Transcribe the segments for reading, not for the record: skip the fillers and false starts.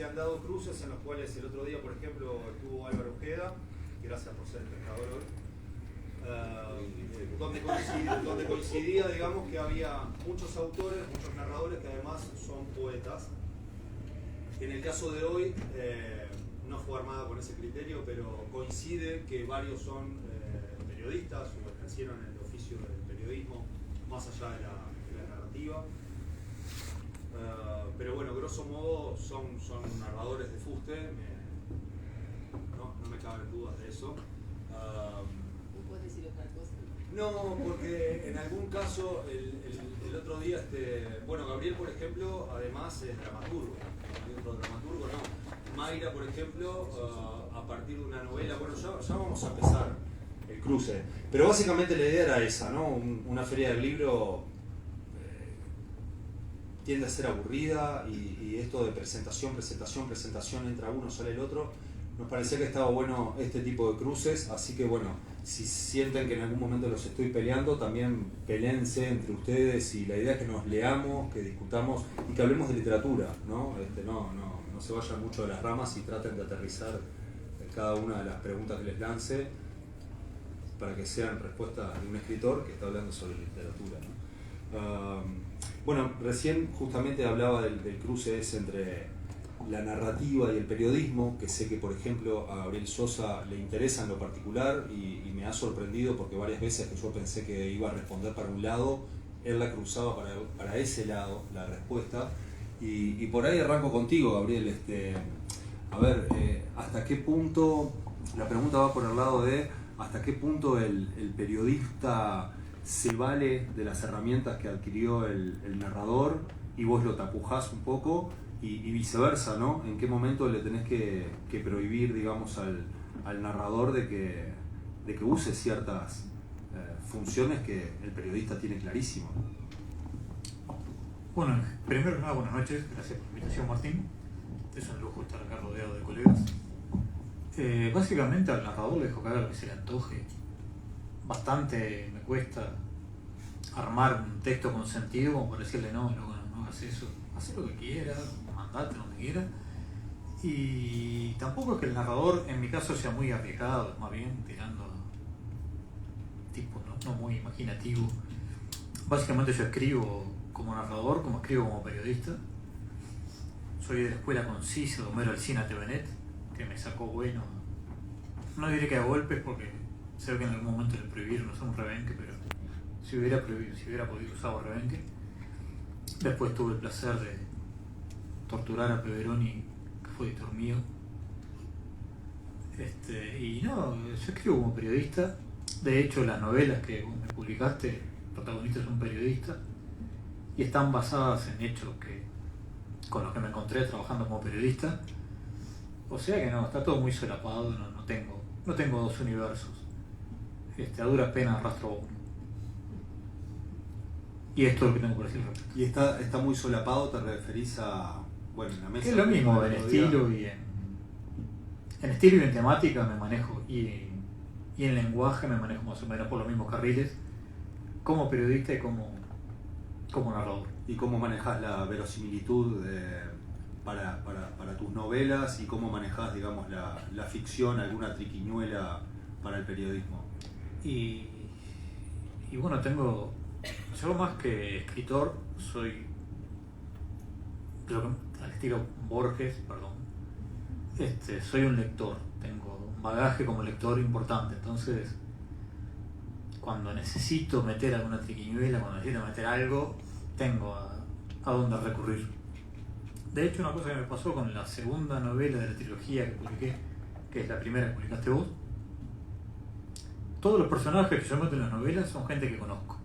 se han dado cruces en los cuales el otro día, por ejemplo, estuvo Álvaro Ojeda, gracias por ser el pescador hoy, donde coincidía, digamos, que había muchos autores, muchos narradores que además son poetas. En el caso de hoy, no fue armada con ese criterio, pero coincide que varios son periodistas o ejercieron el oficio del periodismo más allá de la narrativa. Pero bueno, grosso modo son narradores de fuste, no me caben dudas de eso. ¿No puedes decir otra cosa? No, porque en algún caso, el otro día, bueno, Gabriel, por ejemplo, además es dramaturgo. Otro dramaturgo, no. Mayra, por ejemplo, a partir de una novela, bueno, ya vamos a empezar el cruce. Pero básicamente la idea era esa, ¿no? Una feria del libro tiende a ser aburrida y esto de presentación, entra uno, sale el otro. Nos parecía que estaba bueno este tipo de cruces, así que bueno, si sienten que en algún momento los estoy peleando, también peléense entre ustedes y la idea es que nos leamos, que discutamos y que hablemos de literatura, ¿no? No se vayan mucho de las ramas y traten de aterrizar cada una de las preguntas que les lance para que sean respuestas de un escritor que está hablando sobre literatura, ¿no? Bueno, recién justamente hablaba del cruce ese entre la narrativa y el periodismo, que sé que por ejemplo a Gabriel Sosa le interesa en lo particular y me ha sorprendido porque varias veces que yo pensé que iba a responder para un lado, él la cruzaba para ese lado, la respuesta. Y por ahí arranco contigo, Gabriel. A ver, ¿hasta qué punto, la pregunta va por el lado de hasta qué punto el periodista se vale de las herramientas que adquirió el narrador y vos lo tapujás un poco y viceversa, ¿no? ¿En qué momento le tenés que prohibir, digamos, al narrador de que use ciertas funciones que el periodista tiene clarísimo? Bueno, primero que nada, buenas noches, gracias por la invitación, Martín. Es un lujo estar acá rodeado de colegas. Básicamente al narrador le dejo que haga lo que se le antoje. Bastante me cuesta armar un texto con sentido como para decirle no hagas eso, haz lo que quieras, mandate donde quieras. Y tampoco es que el narrador en mi caso sea muy arriesgado, más bien tirando tipo no muy imaginativo. Básicamente yo escribo como narrador, como escribo como periodista. Soy de la escuela concisa de Homero Alsina Tevenet, que me sacó bueno. No diré que a golpes porque sé que en algún momento le prohibieron usar un rebenque, pero si hubiera podido usar un rebenque. Después tuve el placer de torturar a Peveroni, que fue editor mío. Y no, yo escribo como periodista. De hecho, las novelas que vos me publicaste, el protagonista es un periodista y están basadas en hechos con los que me encontré trabajando como periodista. O sea que no, está todo muy solapado, no tengo dos universos. A duras penas arrastro uno. Y esto es lo que tengo por decir. Y está muy solapado, te referís a, bueno, en la mesa. Es lo mismo, en estilo y en temática me manejo y en lenguaje me manejo más o menos por los mismos carriles, como periodista y como narrador. ¿Y cómo manejas la verosimilitud para tus novelas y cómo manejas, digamos, la ficción, alguna triquiñuela para el periodismo? Y bueno, yo más que escritor soy al estilo Borges, perdón. Soy un lector, tengo un bagaje como lector importante, entonces cuando necesito meter alguna triquiñuela, cuando necesito meter algo, tengo a dónde recurrir. De hecho, una cosa que me pasó con la segunda novela de la trilogía que publiqué, que es la primera que publicaste vos, todos los personajes que yo meto en las novelas son gente que conozco.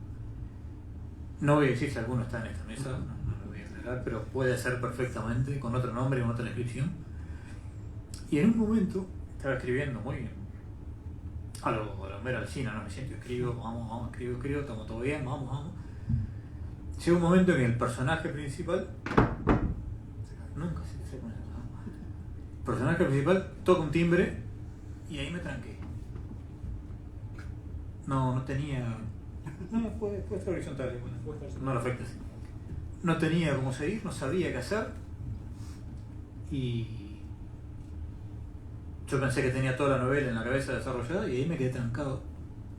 No voy a decir si alguno está en esta mesa, no lo voy a aclarar, pero puede ser perfectamente con otro nombre y con otra descripción. Y en un momento estaba escribiendo muy bien, a lo Homero Alsina, no me siento, escribo, vamos, escribo, estamos todo bien, vamos. Llega un momento en que el personaje principal, nunca se con eso, el personaje principal toca un timbre y ahí me tranqué. No tenía. No, puede estar horizontal, no lo afecta así. No tenía cómo seguir, no sabía qué hacer Y yo pensé que tenía toda la novela en la cabeza desarrollada y ahí me quedé trancado.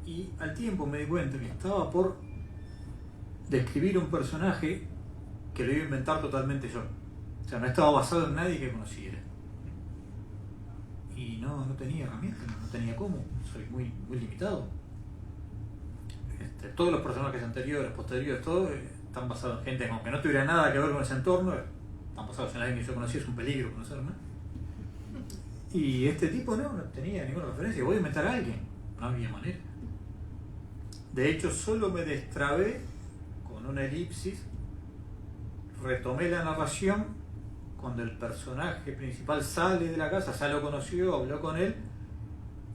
Y al tiempo me di cuenta que estaba por describir un personaje que lo iba a inventar totalmente yo. O sea, no estaba basado en nadie que conociera. Y no tenía herramientas, no tenía cómo. Soy muy limitado. Todos los personajes anteriores, posteriores, todo están basados en gente aunque no tuviera nada que ver con ese entorno, están basados en alguien que yo conocí, es un peligro conocerme. Y este tipo no tenía ninguna referencia. Voy a inventar a alguien, no había manera. De hecho, solo me destrabé con una elipsis, retomé la narración cuando el personaje principal sale de la casa, ya lo conoció, habló con él,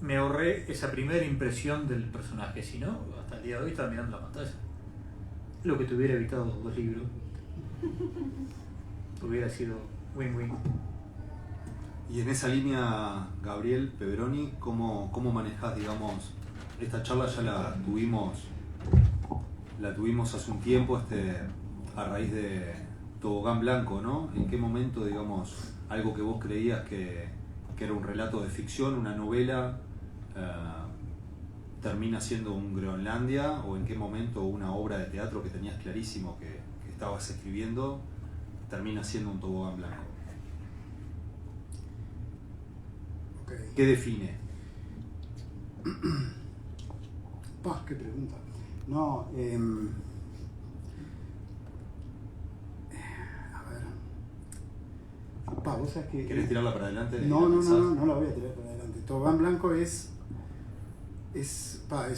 me ahorré esa primera impresión del personaje. Si no, hasta el día de hoy estaba mirando la pantalla. Lo que te hubiera evitado 2 libros. Hubiera sido win-win. Y en esa línea, Gabriel Peveroni, ¿cómo manejás, digamos, esta charla ya la tuvimos hace un tiempo, a raíz de Tobogán Blanco, ¿no? ¿En qué momento, digamos, algo que vos creías que era un relato de ficción, una novela, termina siendo un Groenlandia? ¿O en qué momento una obra de teatro que tenías clarísimo que estabas escribiendo termina siendo un Tobogán Blanco? Okay. ¿Qué define? Qué pregunta. No, a ver. Vos sabés que. ¿Querés tirarla para adelante? No la voy a tirar para adelante. Tobogán Blanco es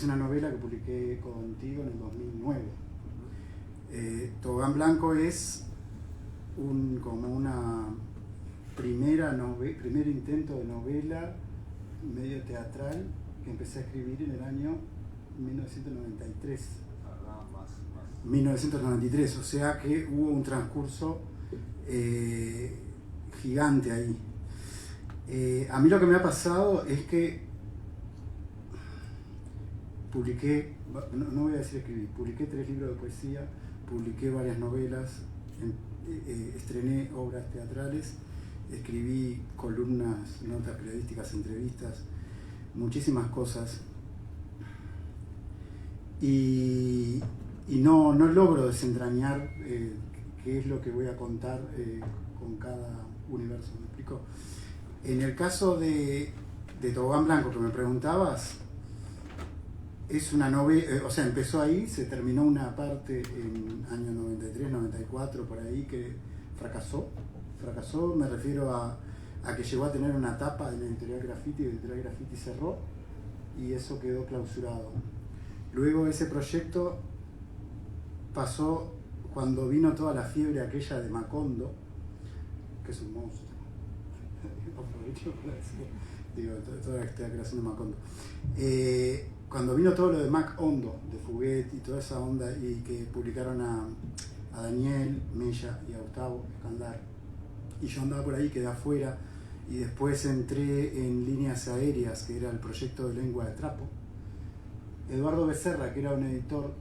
una novela que publiqué contigo en el 2009. Tobogán Blanco es como una primer intento de novela medio teatral que empecé a escribir en el año 1993. 1993, o sea que hubo un transcurso gigante ahí. A mí lo que me ha pasado es que publiqué, no voy a decir escribir, publiqué 3 libros de poesía, publiqué varias novelas, estrené obras teatrales, escribí columnas, notas periodísticas, entrevistas, muchísimas cosas. Y no logro desentrañar qué es lo que voy a contar con cada universo, ¿me explico? En el caso de Tobogán Blanco que me preguntabas, es una novela, o sea, empezó ahí, se terminó una parte en año 93, 94, por ahí, que fracasó, me refiero a que llegó a tener una tapa en la Editorial Graffiti, y la Editorial Graffiti cerró, y eso quedó clausurado. Luego ese proyecto pasó cuando vino toda la fiebre aquella de Macondo, que es un monstruo, aprovecho para decir, digo, toda esta creación de Macondo. Cuando vino todo lo de Mac Hondo, de Fuguet y toda esa onda, y que publicaron a Daniel Mella y a Gustavo Escandar, y yo andaba por ahí, quedé afuera, y después entré en Líneas Aéreas, que era el proyecto de Lengua de Trapo. Eduardo Becerra, que era un editor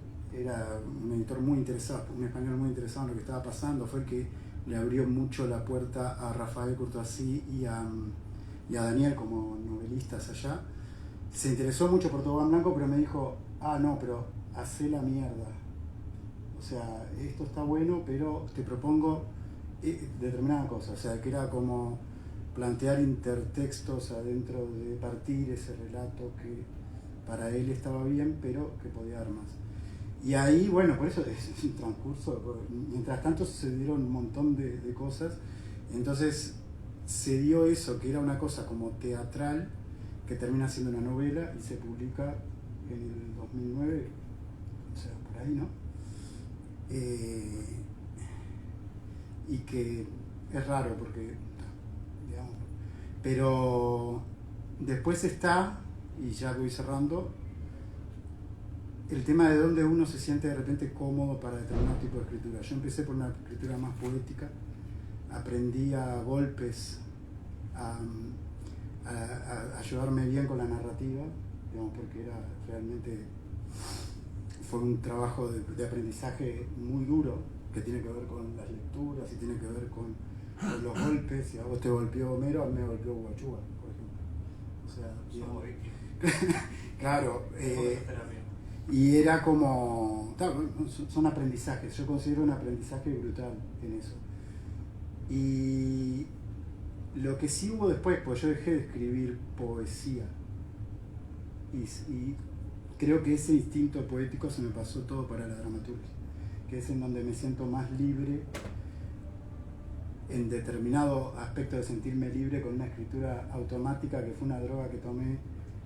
muy interesado, un español muy interesado en lo que estaba pasando, fue el que le abrió mucho la puerta a Rafael Courtoisí y a Daniel como novelistas allá. Se interesó mucho por Tobogán Blanco, pero me dijo, no, pero hacé la mierda. O sea, esto está bueno, pero te propongo determinada cosa. O sea, que era como plantear intertextos adentro de partir ese relato que para él estaba bien, pero que podía dar más. Y ahí, bueno, por eso es un transcurso. Mientras tanto sucedieron un montón de cosas. Entonces se dio eso, que era una cosa como teatral, que termina siendo una novela y se publica en el 2009, o sea, por ahí, ¿no? Y que es raro porque, digamos, pero después está, y ya voy cerrando, el tema de dónde uno se siente de repente cómodo para determinado tipo de escritura. Yo empecé por una escritura más poética, aprendí a golpes a llevarme bien con la narrativa, digamos, porque fue un trabajo de aprendizaje muy duro, que tiene que ver con las lecturas y tiene que ver con por los golpes. Si a vos te golpeó Homero, a mí me golpeó Guachúa, por ejemplo. O sea, digamos, claro. Y era como, son aprendizajes, yo considero un aprendizaje brutal en eso. Y lo que sí hubo después, pues yo dejé de escribir poesía y creo que ese instinto poético se me pasó todo para la dramaturgia, que es en donde me siento más libre, en determinado aspecto de sentirme libre, con una escritura automática, que fue una droga que tomé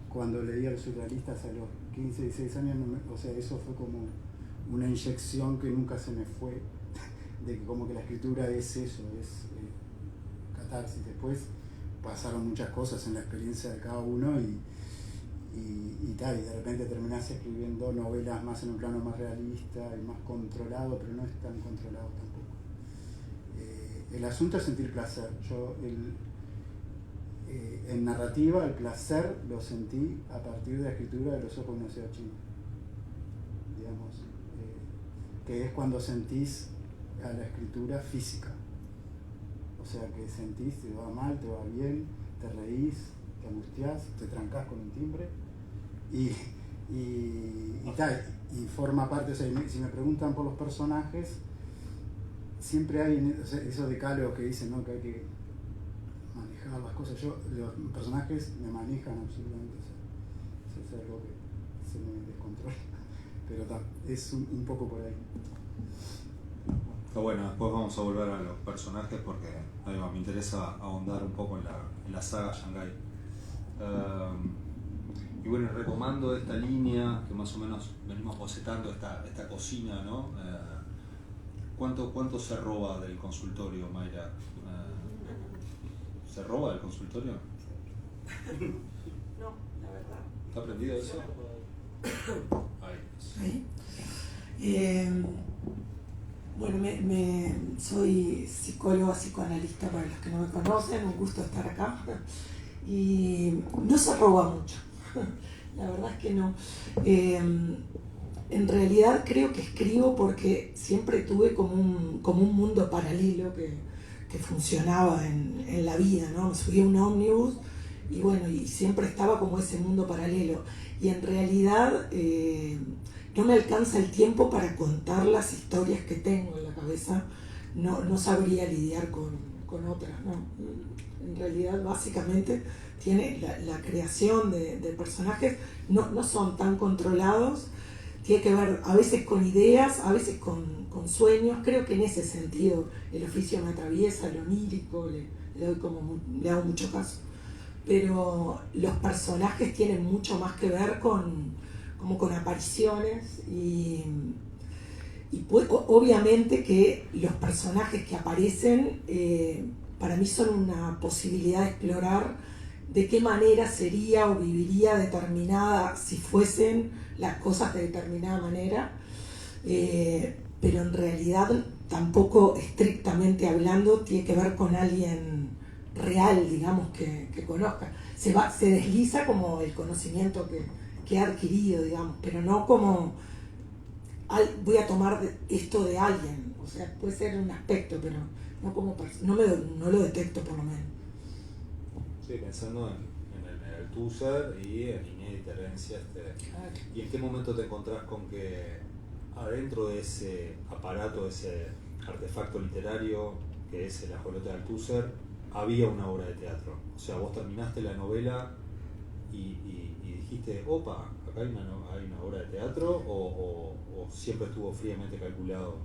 cuando leí a los surrealistas a los 15, 16 años. O sea, eso fue como una inyección que nunca se me fue, de que como que la escritura es eso, es catarsis. Después pasaron muchas cosas en la experiencia de cada uno y de repente terminás escribiendo novelas más en un plano más realista y más controlado, pero no es tan controlado tampoco. El asunto es sentir placer. Yo en narrativa el placer lo sentí a partir de la escritura de Los ojos de una ciudad china, digamos, que es cuando sentís a la escritura física, o sea, que sentís, te va mal, te va bien, te reís, te angustiás, te trancás con un timbre y forma parte. O sea, si me preguntan por los personajes, siempre hay, o sea, esos decálogos que dicen, ¿no?, que hay que manejar las cosas. Los personajes me manejan absolutamente. O sea, eso es algo que se me descontrola, pero es un poco por ahí. Está bueno, después vamos a volver a los personajes porque me interesa ahondar un poco en la saga Shanghái. Y bueno, retomando esta línea que más o menos venimos bocetando, esta cocina, ¿no? ¿Cuánto se roba del consultorio, Mayra? ¿Se roba del consultorio? No, la verdad. ¿Está aprendido eso? Bueno, soy psicóloga, psicoanalista, para los que no me conocen, un gusto estar acá. Y no se roba mucho, la verdad es que no. En realidad creo que escribo porque siempre tuve como un mundo paralelo que funcionaba en la vida, ¿no? Me subí a un ómnibus y bueno, y siempre estaba como ese mundo paralelo. Y en realidad no me alcanza el tiempo para contar las historias que tengo en la cabeza. No sabría lidiar con otras, ¿no? En realidad, básicamente, tiene la creación de personajes no son tan controlados. Tiene que ver a veces con ideas, a veces con sueños. Creo que en ese sentido el oficio me atraviesa, lo onírico, le hago mucho caso. Pero los personajes tienen mucho más que ver con apariciones y pues, obviamente que los personajes que aparecen para mí son una posibilidad de explorar de qué manera sería o viviría determinada, si fuesen las cosas de determinada manera, pero en realidad tampoco estrictamente hablando tiene que ver con alguien real, digamos, que conozca. Se desliza como el conocimiento que ha adquirido, digamos, pero no como voy a tomar esto de alguien. O sea, puede ser un aspecto, pero no como no lo detecto por lo menos. Sí, pensando en el Althusser y en inédita herencia. Claro. ¿Y en qué momento te encontrás con que adentro de ese aparato, de ese artefacto literario que es el ajolote de Althusser, había una obra de teatro? O sea, vos terminaste la novela y dijiste, opa, acá hay una obra de teatro, o siempre estuvo fríamente calculado.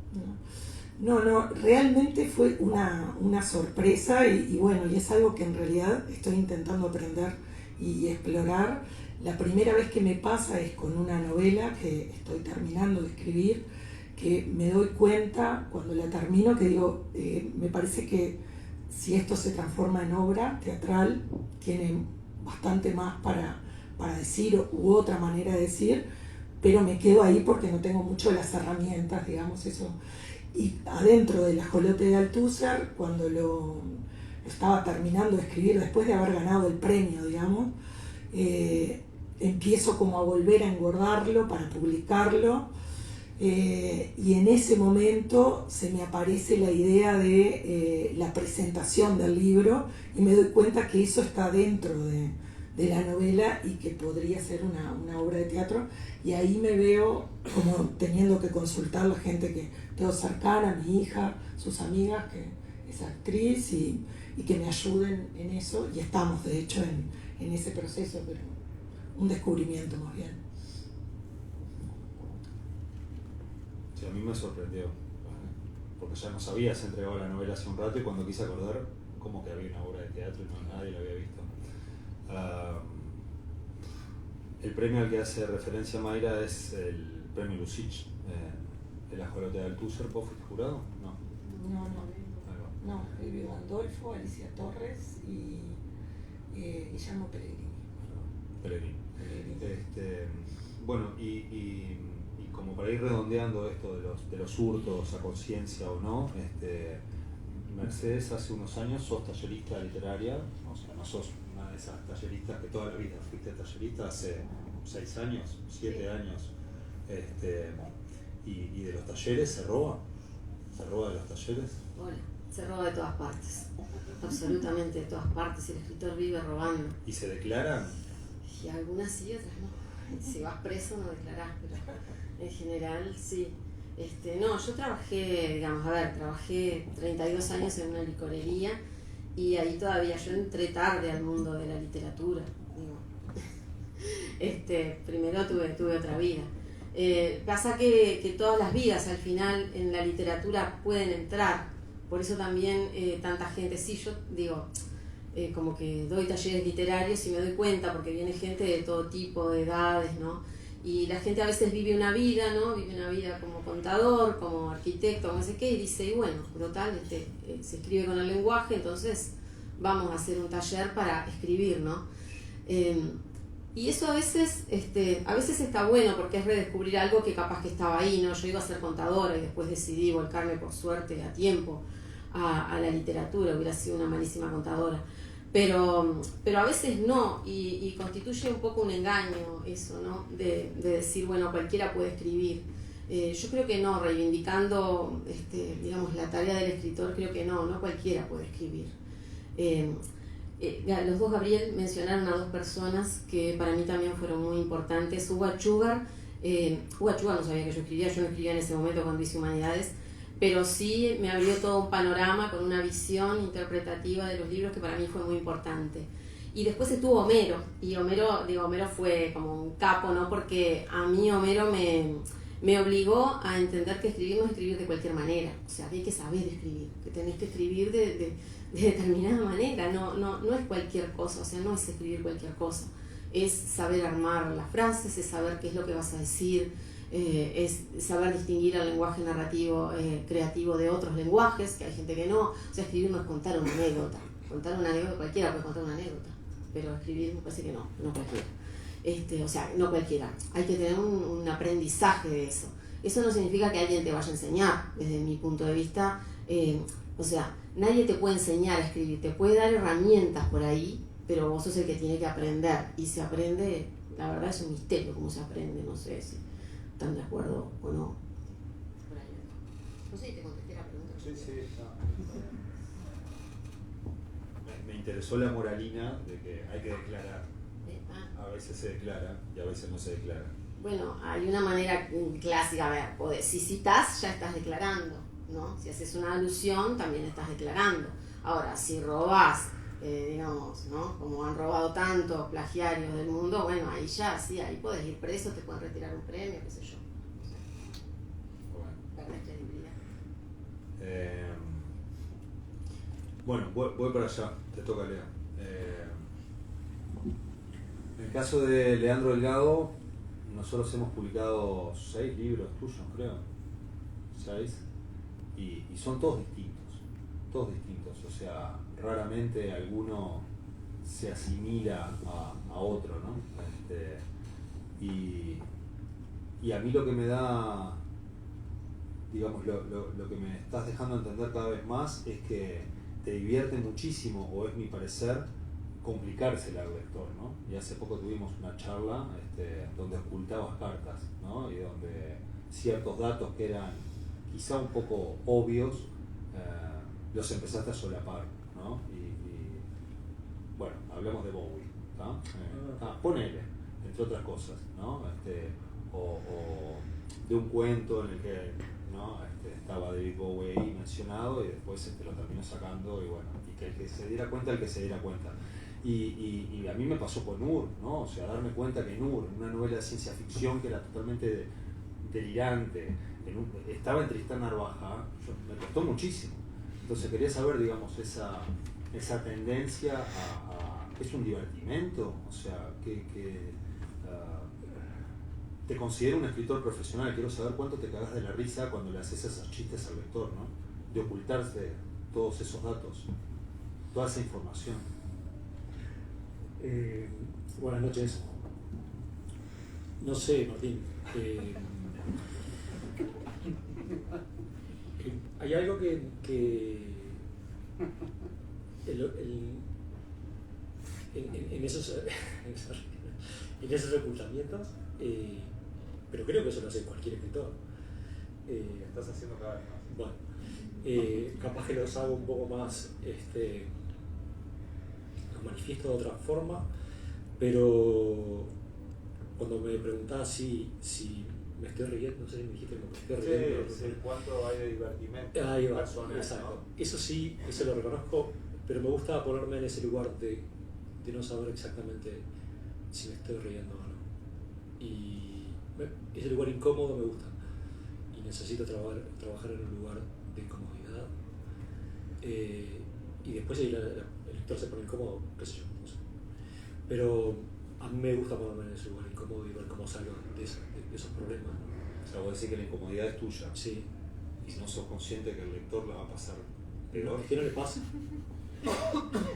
No, realmente fue una sorpresa y bueno, y es algo que en realidad estoy intentando aprender y explorar. La primera vez que me pasa es con una novela que estoy terminando de escribir, que me doy cuenta cuando la termino que digo, me parece que si esto se transforma en obra teatral, tiene bastante más para decir u otra manera de decir, pero me quedo ahí porque no tengo mucho las herramientas, digamos, eso. Y adentro del ajolote de Althusser, cuando lo estaba terminando de escribir, después de haber ganado el premio, digamos, empiezo como a volver a engordarlo para publicarlo, Y en ese momento se me aparece la idea de la presentación del libro y me doy cuenta que eso está dentro de la novela y que podría ser una obra de teatro, y ahí me veo como teniendo que consultar a la gente que tengo cercana, mi hija, sus amigas, que es actriz, y que me ayuden en eso, y estamos de hecho en ese proceso, pero un descubrimiento más bien. Sí, a mí me sorprendió, porque ya nos habías entregado la novela hace un rato y cuando quise acordar, como que había una obra de teatro y no, nadie la había visto. El premio al que hace referencia Mayra es el premio Lucich de la Jolotea del Tusser. ¿Vos fuiste jurado? No, vivió Gandolfo, Alicia Torres y Guillermo Pellegrini. Bueno, y como para ir redondeando esto de los hurtos a conciencia o no, Mercedes, hace unos años sos tallerista literaria, o sea, no sos una de esas talleristas que toda la vida fuiste tallerista, hace 6 años, 7 años, y de los talleres se roba de los talleres. Hola, se roba de todas partes, absolutamente de todas partes, el escritor vive robando. ¿Y se declaran? Y algunas sí, otras no. Si vas preso no declarás, pero en general sí. No, yo trabajé 32 años en una licorería y ahí todavía yo entré tarde al mundo de la literatura. Primero tuve otra vida. Pasa que todas las vidas al final en la literatura pueden entrar, por eso también tanta gente, sí, yo digo, como que doy talleres literarios y me doy cuenta porque viene gente de todo tipo, de edades, ¿no? Y la gente a veces vive una vida, ¿no? Vive una vida como contador, como arquitecto, no sé qué, y dice, y bueno, total, se escribe con el lenguaje, entonces vamos a hacer un taller para escribir, ¿no? Y eso a veces está bueno porque es redescubrir algo que capaz que estaba ahí, ¿no? Yo iba a ser contadora y después decidí volcarme por suerte a tiempo a la literatura, hubiera sido una malísima contadora. Pero a veces no, y constituye un poco un engaño eso, ¿no? De decir, bueno, cualquiera puede escribir. Yo creo que no, reivindicando digamos, la tarea del escritor, creo que no cualquiera puede escribir. Los dos, Gabriel, mencionaron a dos personas que para mí también fueron muy importantes. Hugo Achúgar no sabía que yo no escribía en ese momento cuando hice Humanidades, pero sí me abrió todo un panorama con una visión interpretativa de los libros que para mí fue muy importante. Y después estuvo Homero, y Homero fue como un capo, ¿no? Porque a mí Homero me obligó a entender que escribir no es escribir de cualquier manera, o sea, que hay que saber escribir, que tenés que escribir de determinada manera, no es cualquier cosa, o sea, no es escribir cualquier cosa, es saber armar las frases, es saber qué es lo que vas a decir, es saber distinguir el lenguaje narrativo creativo de otros lenguajes, que hay gente que no, o sea, escribir no es contar una anécdota, cualquiera puede contar una anécdota, pero escribir me parece que no cualquiera, o sea, no cualquiera, hay que tener un aprendizaje de eso. Eso no significa que alguien te vaya a enseñar, desde mi punto de vista, o sea, nadie te puede enseñar a escribir, te puede dar herramientas por ahí, pero vos sos el que tiene que aprender, y se aprende, la verdad es un misterio cómo se aprende, no sé si están de acuerdo o no. Por ahí. No sé si te contesté la pregunta. Sí, me interesó la moralina de que hay que declarar. A veces se declara y a veces no se declara. Bueno, hay una manera clásica, a ver, si citas ya estás declarando, ¿no? Si haces una alusión también estás declarando. Ahora, si robás, digamos, ¿no? Como han robado tantos plagiarios del mundo, bueno, ahí ya, sí, ahí podés ir preso, te pueden retirar un premio, qué sé yo. Perdés credibilidad. Bueno, voy para allá, te toca, Lea. En el caso de Leandro Delgado, nosotros hemos publicado 6 libros tuyos, creo. 6. Y son todos distintos. O sea, raramente alguno se asimila a otro, ¿no? Y a mí lo que me da, digamos, lo que me estás dejando entender cada vez más es que te divierte muchísimo, o es mi parecer, complicarse al lector, ¿no? Y hace poco tuvimos una charla donde ocultabas cartas, ¿no? Y donde ciertos datos que eran quizá un poco obvios, los empezaste a solapar, ¿no? Y bueno, hablemos de Bowie, ¿no? Ponele, entre otras cosas, ¿no? O de un cuento en el que, ¿no? Estaba David Bowie ahí mencionado y después lo terminó sacando y bueno, y que el que se diera cuenta, el que se diera cuenta. Y a mí me pasó con Nur, ¿no? O sea, darme cuenta que Nur, una novela de ciencia ficción que era totalmente delirante, estaba en Tristán Narvaja, me costó muchísimo. Entonces quería saber, digamos, esa tendencia a ¿es un divertimento? O sea, te considero un escritor profesional, quiero saber cuánto te cagas de la risa cuando le haces esos chistes al lector, ¿no? De ocultarse todos esos datos, toda esa información. Buenas noches. No sé, Martín. Hay algo que en esos ocultamientos, pero creo que eso lo hace cualquier escritor. Estás haciendo cada vez más. Bueno, capaz que los hago un poco más, los manifiesto de otra forma, pero cuando me preguntabas si me estoy riendo, no sé si me dijiste que me estoy riendo. Sí, ¿cuánto hay de divertimento? Ahí va, Personal, exacto. ¿no? Eso sí, eso lo reconozco, pero me gusta ponerme en ese lugar de no saber exactamente si me estoy riendo o no. Y ese lugar incómodo me gusta. Y necesito trabajar en un lugar de comodidad. Y después si el lector se pone incómodo, qué sé yo, no sé. Pero a mí me gusta ponerme en ese lugar incómodo y ver cómo salgo de esos problemas. O sea, vos decís que la incomodidad es tuya. Sí. Y no sos consciente que el lector la va a pasar peor. Es que no le pasa.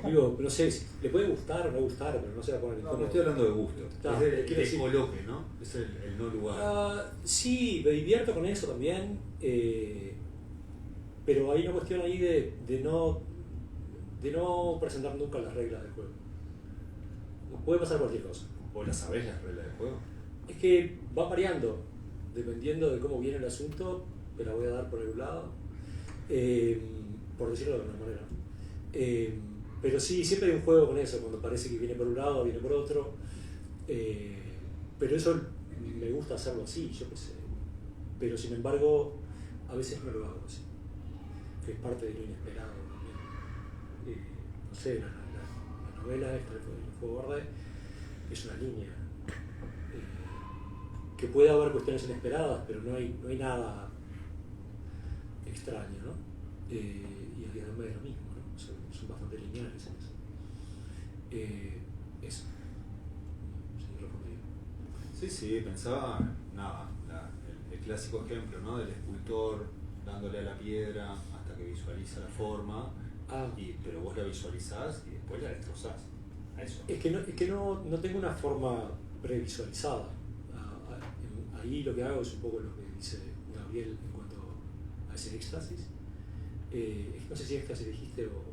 Digo, no sé, le puede gustar o no gustar, pero no se va a poner incómodo. No estoy hablando de gusto. Claro, es quiero decir- coloque, ¿no? Es el no lugar. Sí, me divierto con eso también, pero hay una cuestión ahí de no presentar nunca las reglas del juego. Puede pasar cualquier cosa. ¿Vos la sabés las reglas del juego? Es que va variando, dependiendo de cómo viene el asunto, te la voy a dar por algún lado, por decirlo de alguna manera. Pero sí, siempre hay un juego con eso, cuando parece que viene por un lado, viene por otro. Pero eso me gusta hacerlo así, yo qué sé. Pero sin embargo, a veces no lo hago así, que es parte de lo inesperado también. No sé, la novela esta, El Fuego Verde, es una línea. Que puede haber cuestiones inesperadas, pero no hay nada extraño, ¿no? Y el Guillermo es lo mismo, ¿no? Son bastante lineales en eso. Eso. Sí, respondido. Sí, pensaba, nada, el clásico ejemplo, ¿no? Del escultor dándole a la piedra hasta que visualiza la forma, pero vos la visualizás y después la destrozás. A eso. Es que no tengo una forma previsualizada. Ahí lo que hago es un poco lo que dice Gabriel en cuanto a ese éxtasis. No sé si éxtasis dijiste o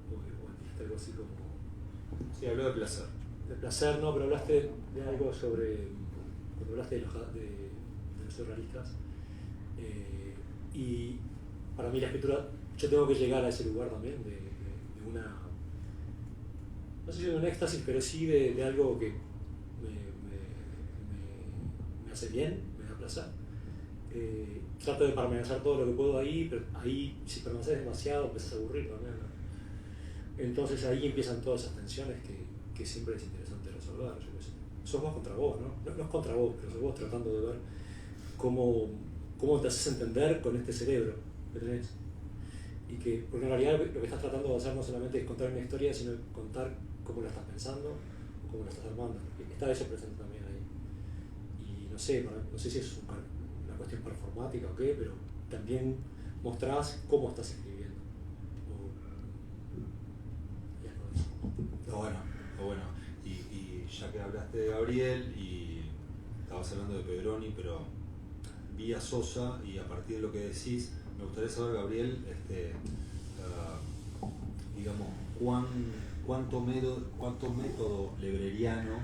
dijiste algo así como... Sí, habló de placer. De placer, no, pero hablaste de algo sobre... Cuando hablaste de los surrealistas. Y para mí la escritura, yo tengo que llegar a ese lugar también de una... No sé si de un éxtasis, pero sí de algo que me hace bien, me da placer. Trato de permanecer todo lo que puedo ahí, pero ahí si permaneces demasiado empiezas a aburrir también, ¿no? Entonces ahí empiezan todas esas tensiones que siempre es interesante resolver. Yo qué sé. Sos vos contra vos, ¿no? No es contra vos, pero sos vos tratando de ver cómo te haces entender con este cerebro que tenés. Y que, porque en realidad lo que estás tratando de hacer no solamente es contar una historia, sino contar cómo la estás pensando o cómo la estás armando. Está eso presente también ahí. Y no sé si es una cuestión performática o qué, pero también mostrás cómo estás escribiendo. Lo bueno. Y ya que hablaste de Gabriel y estabas hablando de Pedroni, pero vi a Sosa y a partir de lo que decís, me gustaría saber, Gabriel, digamos, cuánto método libreriano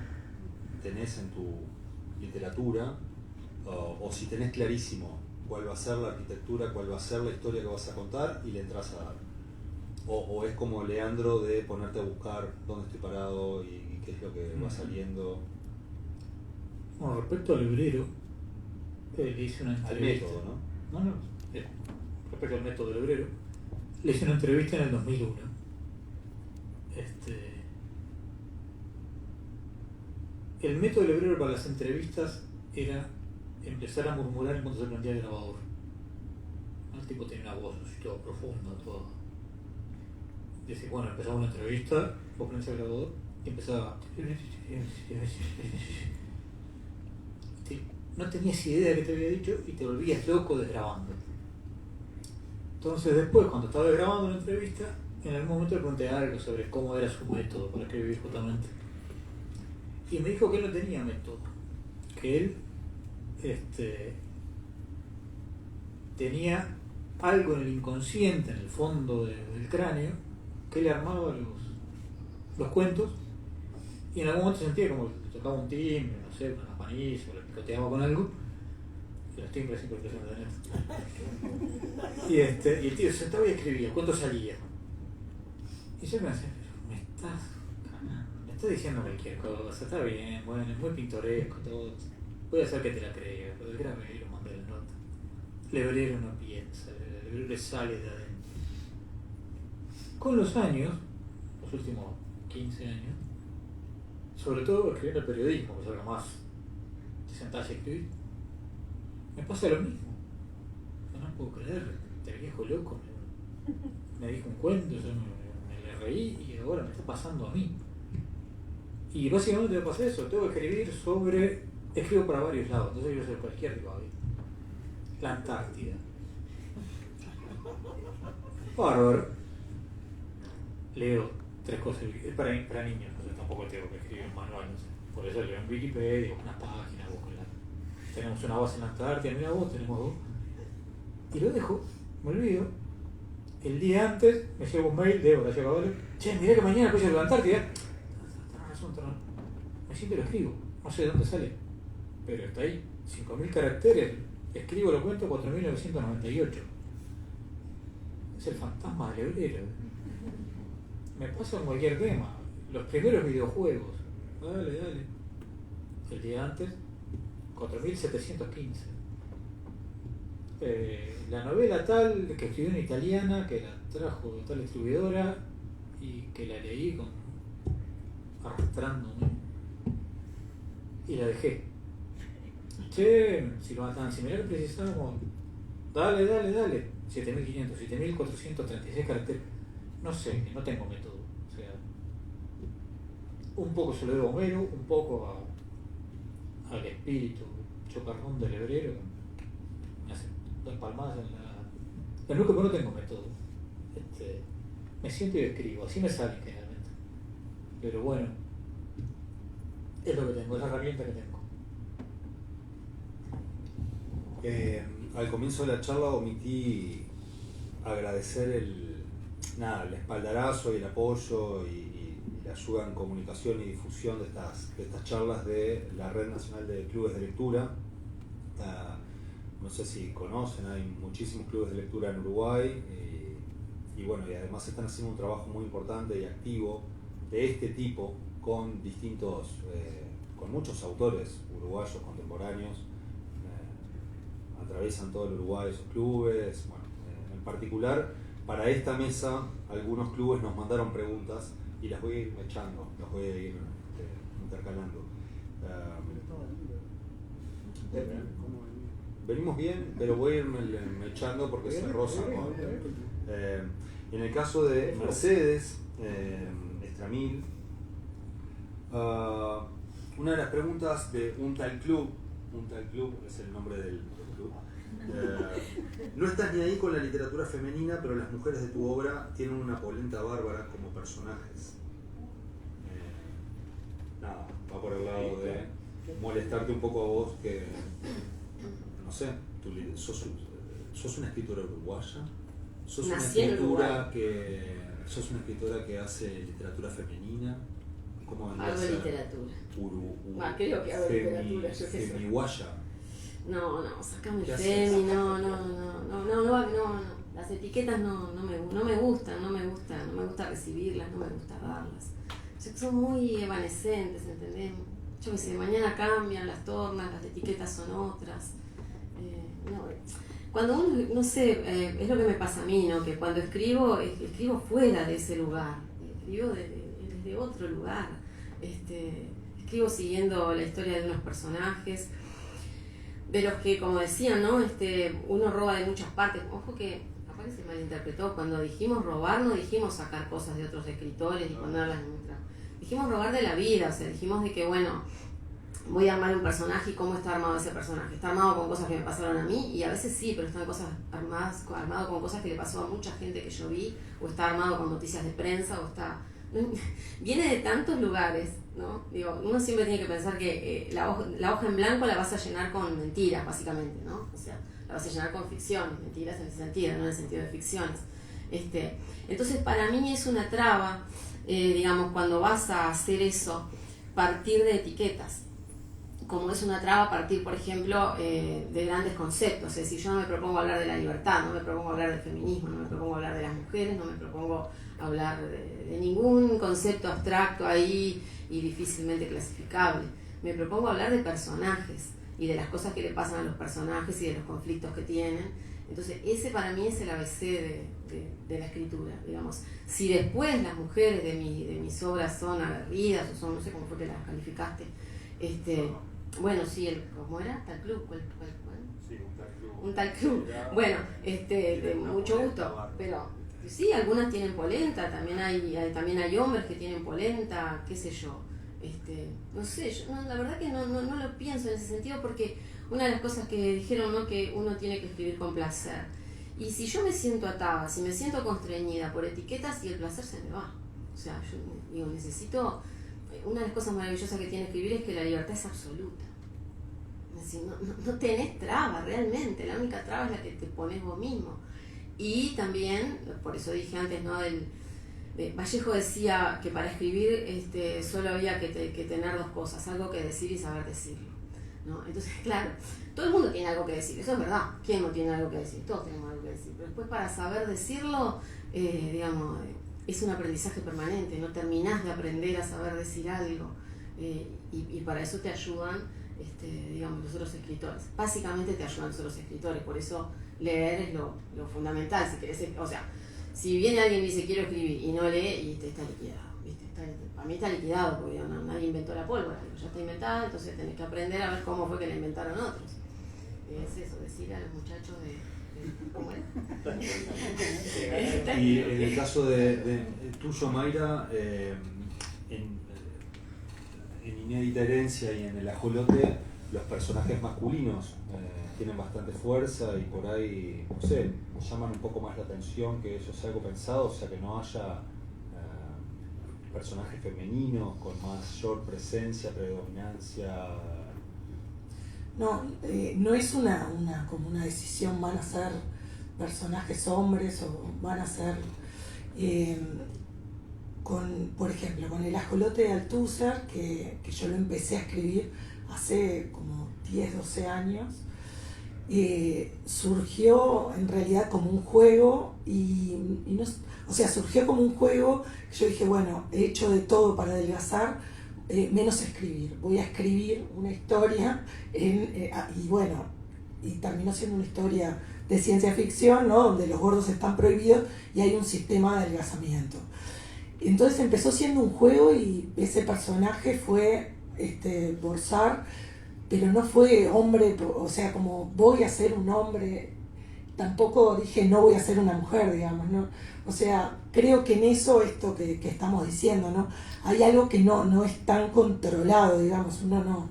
tenés en tu literatura, o si tenés clarísimo cuál va a ser la arquitectura, cuál va a ser la historia que vas a contar y le entras a dar. O es como Leandro de ponerte a buscar dónde estoy parado y qué es lo que va saliendo. Bueno, respecto al librero, le hice una Al entrevista. método, ¿no? No, respecto al método del librero, le hice una entrevista en el 2001. El método del librero para las entrevistas era empezar a murmurar en cuanto se prendía el grabador. El tipo tenía una voz así toda profunda, toda. Decir, bueno, empezaba una entrevista, vos prendés el grabador y empezaba. No tenías idea de qué te había dicho y te volvías loco desgrabando. Entonces después, cuando estaba grabando una entrevista, en algún momento le pregunté algo sobre cómo era su método para escribir justamente. Y me dijo que él no tenía método, que él tenía algo en el inconsciente, en el fondo del cráneo, que le armaba los cuentos, y en algún momento sentía como que le tocaba un timbre, no sé, con una campanilla, o le picoteaba con algo, y los timbres siempre impresionantes. Y el tío se sentaba y escribía, el cuento salía. Y yo me decía, me estás diciendo cualquier cosa, está bien, bueno, es muy pintoresco todo. Voy a hacer que te la creas, pero el grave lo mandé la nota. Lebrero no piensa, el lebrero le sale de adentro. Con los años, los últimos 15 años, sobre todo escribiendo periodismo, que es algo más, te sentás a escribir, me pasa lo mismo. Yo no puedo creer, este viejo loco me dijo un cuento, yo me le reí y ahora me está pasando a mí. Y básicamente me pasa eso, tengo que escribir escribo para varios lados, entonces yo sé cualquier lugar. La Antártida. Bárbaro. Leo 3 cosas, es para niños, entonces tampoco tengo que escribir un manual, no sé. Por eso leo en Wikipedia, una página, busco tenemos una base en la Antártida, mira vos, tenemos 2. Y lo dejo, me olvido. El día antes me llega un mail de Horacio Caballo, che, mirá que mañana empiezo la Antártida. Me siento y lo escribo, no sé de dónde sale, pero está ahí, 5.000 caracteres, escribo lo cuento 4.998. Es el fantasma del hebrero. Me pasa en cualquier tema, los primeros videojuegos, dale. El día antes, 4.715. La novela tal que escribió en italiana, que la trajo de tal distribuidora y que la leí arrastrándome y la dejé. Che, si lo matan, si mirá que precisamos, dale, 7.500, 7.436 caracteres. No sé, no tengo método. O sea, un poco se lo debo a Homero, un poco al espíritu chocarrón del hebrero, me hace 2 palmadas en la nuca, pero no tengo método. Me siento y escribo, así me sale generalmente. Pero bueno, es lo que tengo, es la herramienta que tengo. Al comienzo de la charla omití agradecer el espaldarazo y el apoyo y la ayuda en comunicación y difusión de estas charlas de la Red Nacional de Clubes de Lectura. No sé si conocen, hay muchísimos clubes de lectura en Uruguay y además están haciendo un trabajo muy importante y activo de este tipo con con muchos autores uruguayos contemporáneos. Atraviesan todo el Uruguay esos clubes. Bueno, en particular para esta mesa algunos clubes nos mandaron preguntas y las voy a ir echando, las voy a ir intercalando. Venimos bien, pero voy a irme echando porque se roza. En el caso de Mercedes Estramil, una de las preguntas de un tal club es el nombre del club. No estás ni ahí con la literatura femenina, pero las mujeres de tu obra tienen una polenta bárbara como personajes. Va por el lado de molestarte un poco a vos que, no sé, sos una escritora uruguaya, sos una escritora que hace literatura femenina. ¿Cómo hago literatura. Creo que hago literatura, yo qué sé. sácame ¿Qué Femi, no. Las etiquetas no me gusta recibirlas, no me gusta darlas. O sea, son muy evanescentes, ¿entendés? Yo qué sé, mañana cambian las tornas, las etiquetas son otras. Cuando uno, no sé, es lo que me pasa a mí, ¿no? Que cuando escribo fuera de ese lugar, escribo desde otro lugar. Escribo siguiendo la historia de unos personajes, de los que, como decían, ¿no? Uno roba de muchas partes. Ojo que capaz que se malinterpretó. Cuando dijimos robar, no dijimos sacar cosas de otros escritores y ponerlas en nuestra. Dijimos robar de la vida, o sea, dijimos de que, bueno, voy a armar un personaje y cómo está armado ese personaje. Está armado con cosas que me pasaron a mí, y a veces sí, pero están armado con cosas que le pasó a mucha gente que yo vi, o está armado con noticias de prensa, o está... Viene de tantos lugares, ¿no? Digo, uno siempre tiene que pensar que la hoja en blanco la vas a llenar con mentiras, básicamente, ¿no? O sea, la vas a llenar con ficciones, mentiras en ese sentido, no en el sentido de ficciones. Entonces, para mí es una traba, digamos, cuando vas a hacer eso, partir de etiquetas. Como es una traba partir, por ejemplo, de grandes conceptos. Es decir, yo no me propongo hablar de la libertad, no me propongo hablar del feminismo, no me propongo hablar de las mujeres, no me propongo hablar de ningún concepto abstracto ahí y difícilmente clasificable. Me propongo hablar de personajes y de las cosas que le pasan a los personajes y de los conflictos que tienen. Entonces, ese para mí es el ABC de la escritura, digamos. Si después las mujeres de mis obras son aguerridas o son, no sé cómo fue que las calificaste, bueno, sí, ¿cómo era? ¿Tal club? ¿Cuál? Sí, un tal club. Un tal club. Bueno, de mucho gusto. Pero sí, algunas tienen polenta, también hay hombres que tienen polenta, qué sé yo. No sé, yo, la verdad que no lo pienso en ese sentido, porque una de las cosas que dijeron, ¿no? Que uno tiene que escribir con placer. Y si yo me siento atada, si me siento constreñida por etiquetas, y el placer se me va. O sea, yo digo, necesito... Una de las cosas maravillosas que tiene escribir es que la libertad es absoluta. Es decir, no tenés traba realmente, la única traba es la que te pones vos mismo. Y también, por eso dije antes, ¿no? Vallejo decía que para escribir solo había que tener dos cosas, algo que decir y saber decirlo, ¿no? Entonces, claro, todo el mundo tiene algo que decir, eso es verdad. ¿Quién no tiene algo que decir? Todos tenemos algo que decir. Pero después, para saber decirlo, digamos... es un aprendizaje permanente, no terminás de aprender a saber decir algo, y para eso te ayudan digamos, los otros escritores. Básicamente te ayudan los otros escritores, por eso leer es lo fundamental. Si querés, o sea, si viene alguien y dice quiero escribir y no lee, y está liquidado, ¿viste? Para mí está liquidado, porque nadie inventó la pólvora, ya está inventada, entonces tenés que aprender a ver cómo fue que la inventaron otros. Es eso, decir a los muchachos ¿cómo era? Y en el caso de tuyo, Mayra, en Inédita Herencia y en El Ajolote, los personajes masculinos tienen bastante fuerza y por ahí, no sé, llaman un poco más la atención, que eso sea algo pensado, o sea, que no haya personajes femeninos con mayor presencia, predominancia. No, no es como una decisión, van a ser personajes hombres o van a ser, por ejemplo, con El Ajolote de Althusser, que yo lo empecé a escribir hace como 10, 12 años, surgió en realidad como un juego surgió como un juego. Yo dije, bueno, he hecho de todo para adelgazar, menos escribir. Voy a escribir una historia y terminó siendo una historia de ciencia ficción, ¿no? Donde los gordos están prohibidos y hay un sistema de adelgazamiento. Entonces empezó siendo un juego y ese personaje fue Borsar, pero no fue hombre, o sea, como voy a ser un hombre, tampoco dije no voy a ser una mujer, digamos, ¿no? O sea, creo que en eso, esto que estamos diciendo, ¿no? Hay algo que no es tan controlado, digamos, uno no,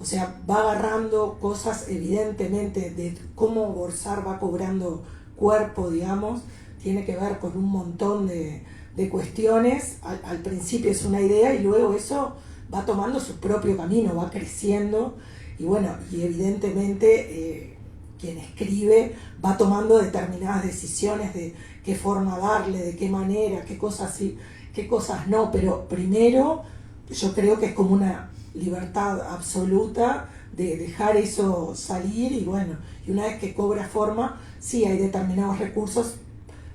o sea, va agarrando cosas evidentemente de cómo Borsar va cobrando cuerpo, digamos, tiene que ver con un montón de cuestiones. Al principio es una idea y luego eso va tomando su propio camino, va creciendo y bueno, y evidentemente quien escribe va tomando determinadas decisiones de qué forma darle, de qué manera, qué cosas sí, qué cosas no, pero primero yo creo que es como libertad absoluta de dejar eso salir y bueno, y una vez que cobra forma, sí hay determinados recursos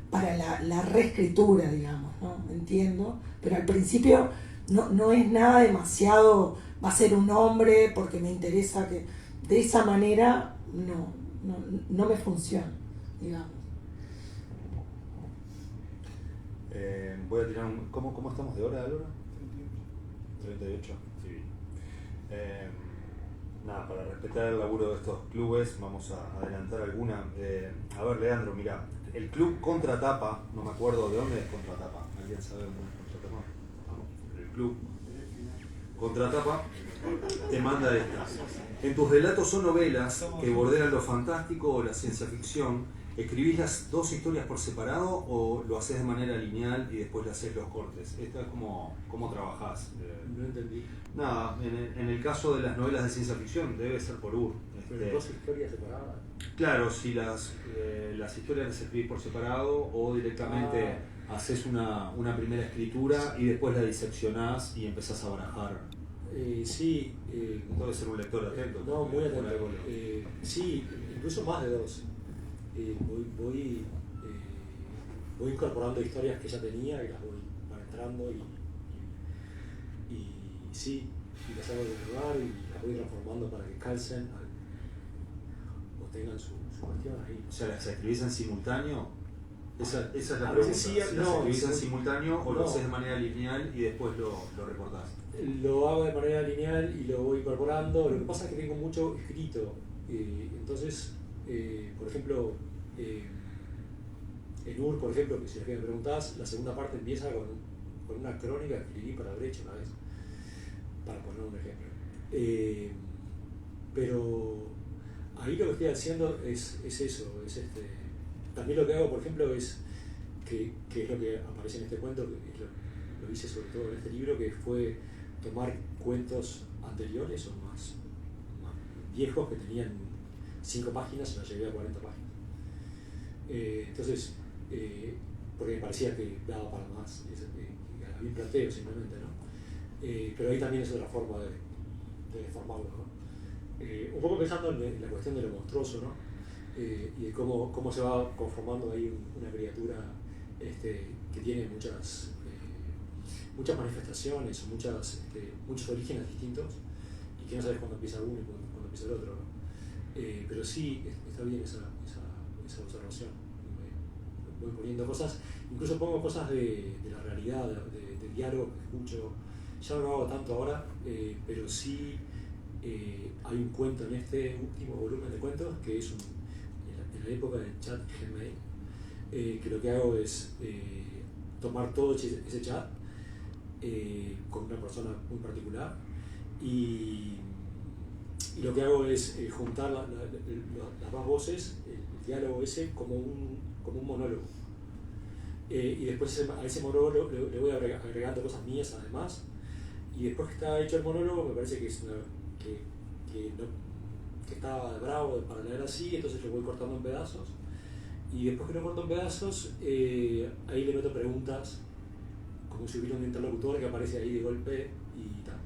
para la reescritura, digamos, ¿no? Entiendo, pero al principio no es nada demasiado, va a ser un hombre porque me interesa que de esa manera no me funciona, digamos. Voy a tirar un... ¿Cómo estamos de hora, Álvaro? 38. Sí. Nada, para respetar el laburo de estos clubes, vamos a adelantar alguna. A ver, Leandro, mira, el club Contratapa, no me acuerdo de dónde es Contratapa. ¿Alguien sabe dónde es Contratapa? No, el club Contratapa te manda estas. En tus relatos o novelas que bordean lo fantástico o la ciencia ficción, ¿escribís las dos historias por separado o lo haces de manera lineal y después le haces los cortes? Esta es como trabajás. No entendí. Nada, en el caso de las novelas de ciencia ficción debe ser por UR. Pero dos historias separadas. Claro, si las historias las escribís por separado o directamente haces una primera escritura y después la diseccionás y empezás a barajar. Sí. Debe ser un lector atento. No, muy atento. Sí, incluso más de dos. Voy incorporando historias que ya tenía y las van entrando y sí, y las hago de lugar y las voy transformando para que calcen o tengan su cuestión ahí. O sea, ¿las escribís en simultáneo? Esa es la A pregunta. veces sí, ¿Las no, escribís en simultáneo o lo no. haces de manera lineal y después lo recortás? Lo hago de manera lineal y lo voy incorporando. Lo que pasa es que tengo mucho escrito. Entonces, por ejemplo, en UR, por ejemplo, que si es que me preguntás, la segunda parte empieza con una crónica que escribí para Brecht una vez, para poner un ejemplo. Pero ahí lo que estoy haciendo es eso. También lo que hago, por ejemplo, es que es lo que aparece en este cuento, que lo hice sobre todo en este libro, que fue tomar cuentos anteriores o más viejos que tenían 5 páginas y los llevé a 40 páginas. Entonces, porque me parecía que daba para más, había un planteo simplemente, ¿no? Pero ahí también es otra forma de formarlo, ¿no? Un poco pensando en la cuestión de lo monstruoso, ¿no? Y de cómo se va conformando ahí una criatura que tiene muchas manifestaciones o muchos orígenes distintos y que no sabes cuándo empieza uno y cuándo empieza el otro, ¿no? Pero sí, está bien esa observación. Voy poniendo cosas, incluso pongo cosas de la realidad, de diálogo que escucho. Ya no lo hago tanto ahora, pero sí hay un cuento en este último volumen de cuentos que es en la época del chat Gmail, que lo que hago es tomar todo ese chat con una persona muy particular y lo que hago es juntar las dos voces, el diálogo ese como un monólogo. Y después a ese monólogo le voy agregando cosas mías además, y después que está hecho el monólogo me parece que está bravo para leer así, entonces lo voy cortando en pedazos, y después que lo corto en pedazos ahí le meto preguntas como si hubiera un interlocutor que aparece ahí de golpe y tal.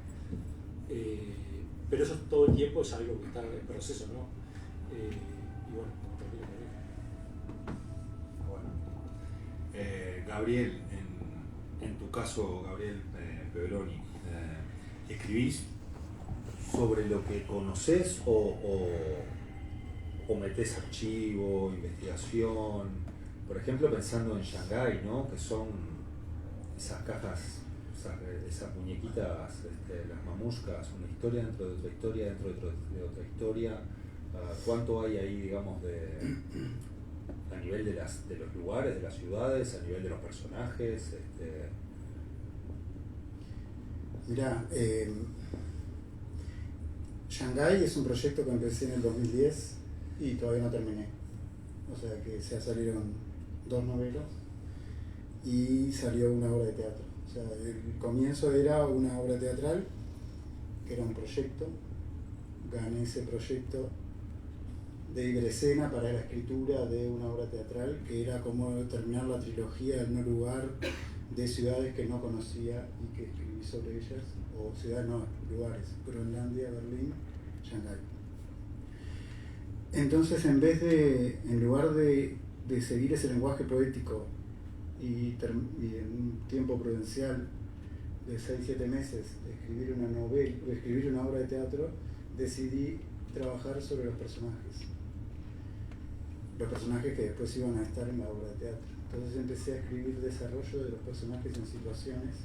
Pero eso todo el tiempo es algo que está en proceso, ¿no? Y bueno, termino con Bueno. Gabriel, en tu caso, Gabriel Peveroni, ¿escribís sobre lo que conoces o metés archivo, investigación? Por ejemplo, pensando en Shanghái, ¿no? Que son esas cajas, esas muñequitas, las mamushkas, una historia dentro de otra historia, dentro de otra historia. ¿Cuánto hay ahí, digamos, a nivel de los lugares, de las ciudades, a nivel de los personajes? Mirá, Shanghái es un proyecto que empecé en el 2010 y todavía no terminé. O sea que ya salieron 2 novelas y salió una obra de teatro. O sea, el comienzo era una obra teatral, que era un proyecto. Gané ese proyecto de Ibresena para la escritura de una obra teatral, que era como terminar la trilogía en un lugar de ciudades que no conocía y que escribí sobre ellas, o ciudades, no, lugares, Groenlandia, Berlín, Shanghái. Entonces, en lugar de seguir ese lenguaje poético y en un tiempo prudencial de 6-7 meses escribir una novela, escribir una obra de teatro, decidí trabajar sobre los personajes que después iban a estar en la obra de teatro. Entonces empecé a escribir desarrollo de los personajes en situaciones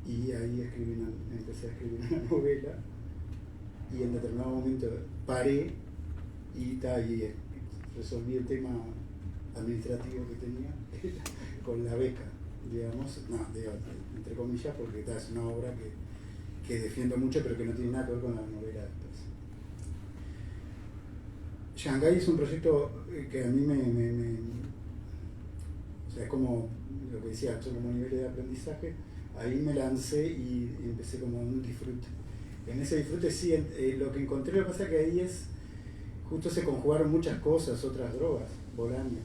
y ahí empecé a escribir una novela y en determinado momento paré y resolví el tema administrativo que tenía con la beca, digamos, entre comillas, porque es una obra que defiendo mucho pero que no tiene nada que ver con la novela después. Shanghái es un proyecto que a mí o sea, es como lo que decía, son como niveles de aprendizaje. Ahí me lancé y empecé como un disfrute. En ese disfrute sí, lo que encontré, lo que pasa es que ahí justo se conjugaron muchas cosas, otras drogas, Bolaño,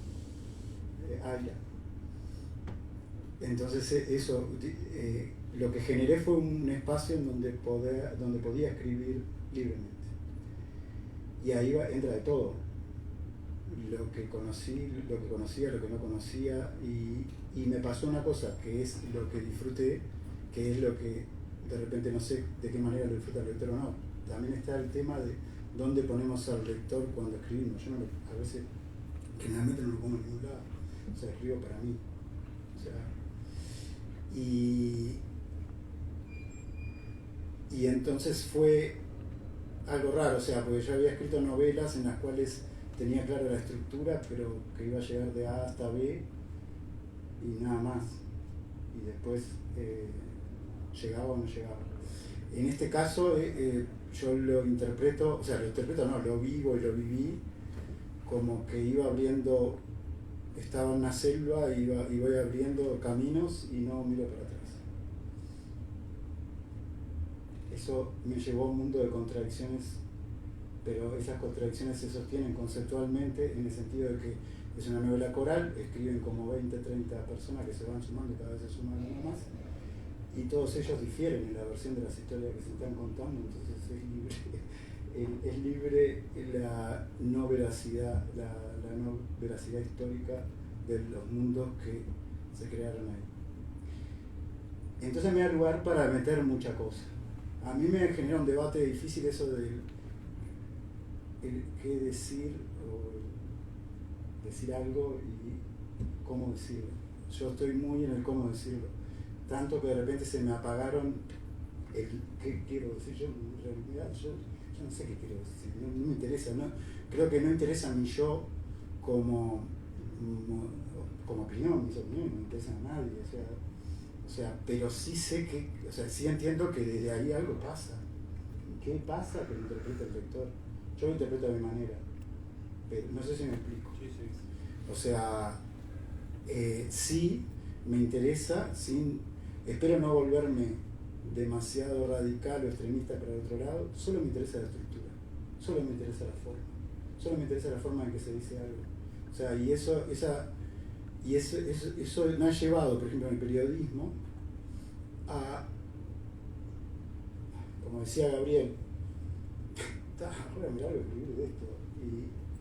Aya. Entonces eso, lo que generé fue un espacio en donde podía escribir libremente. Y ahí entra de todo, lo que conocía, lo que no conocía, y me pasó una cosa, que es lo que disfruté, que es lo que de repente no sé de qué manera lo disfruta el lector o no. También está el tema de dónde ponemos al lector cuando escribimos. Yo a veces, generalmente no lo pongo en ningún lado, o sea, escribo para mí. O sea, y entonces fue algo raro, o sea, porque yo había escrito novelas en las cuales tenía clara la estructura, pero que iba a llegar de A hasta B y nada más. Y después llegaba o no llegaba. En este caso yo lo interpreto, lo vivo y lo viví como que iba abriendo, estaba en una selva y voy abriendo caminos y no miro para atrás. Eso me llevó a un mundo de contradicciones, pero esas contradicciones se sostienen conceptualmente en el sentido de que es una novela coral, escriben como 20, 30 personas que se van sumando, cada vez se suman uno más, y todos ellos difieren en la versión de las historias que se están contando, entonces es libre la no veracidad, la no veracidad histórica de los mundos que se crearon ahí. Entonces me da lugar para meter mucha cosa. A mí me genera un debate difícil eso de qué decir, o decir algo y cómo decirlo. Yo estoy muy en el cómo decirlo, tanto que de repente se me apagaron el qué quiero decir. Yo en realidad yo no sé qué quiero decir, no me interesa, no, creo que no interesa ni yo como opinión, mis opiniones no interesan a nadie, o sea, pero sí sé que, o sea, sí entiendo que desde ahí algo pasa. ¿Qué pasa? Que lo interpreta el lector. Yo lo interpreto a mi manera, pero no sé si me explico. Sí, sí. O sea, sí me interesa, espero no volverme demasiado radical o extremista para el otro lado, solo me interesa la estructura, solo me interesa la forma, solo me interesa la forma en que se dice algo. O sea, y eso me ha llevado, por ejemplo, en el periodismo, a, como decía Gabriel, voy a mirar escribir de esto, y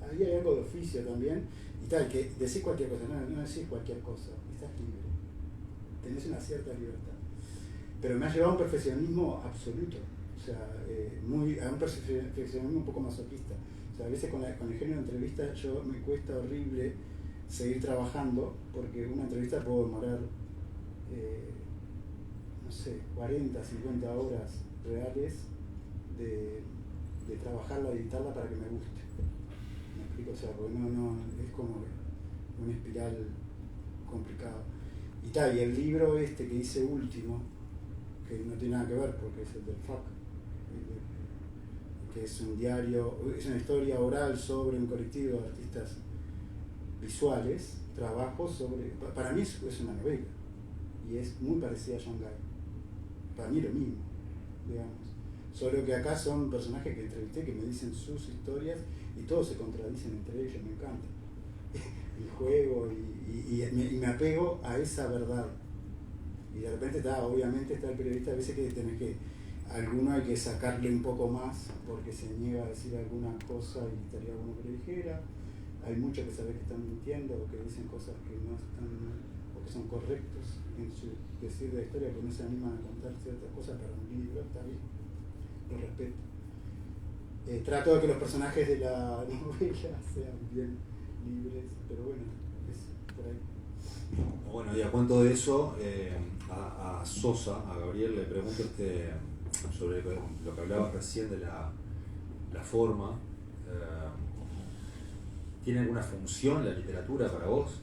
ahí hay algo de oficio también, y tal, que decís cualquier cosa, no decís cualquier cosa, estás libre, tenés una cierta libertad. Pero me ha llevado a un perfeccionismo absoluto, o sea, a un perfeccionismo un poco masoquista. O sea, a veces con el género de entrevista me cuesta horrible seguir trabajando, porque una entrevista puedo demorar, no sé, 40, 50 horas reales de trabajarla, editarla para que me guste. ¿Me explico? O sea, porque no es como una espiral complicada. Y tal, y el libro que hice último, que no tiene nada que ver porque es el del FAC, que es un diario, es una historia oral sobre un colectivo de artistas visuales, trabajo sobre, para mí es una novela y es muy parecida a Shanghái, para mí lo mismo, digamos, solo que acá son personajes que entrevisté que me dicen sus historias y todos se contradicen entre ellos, me encanta. y juego y me apego a esa verdad. Y de repente obviamente está el periodista, a veces que tenés que, alguno hay que sacarle un poco más porque se niega a decir alguna cosa y estaría bueno que lo dijera. Hay muchos que sabés que están mintiendo o que dicen cosas que no están, o que son correctos en su decir de la historia, porque no se animan a contar ciertas cosas para un libro, está bien, lo respeto. Trato de que los personajes de la novela sean bien libres, pero bueno, es por ahí. Bueno, y a cuento de eso, a Sosa, a Gabriel, le pregunto sobre lo que hablabas recién de la forma. ¿Tiene alguna función la literatura para vos?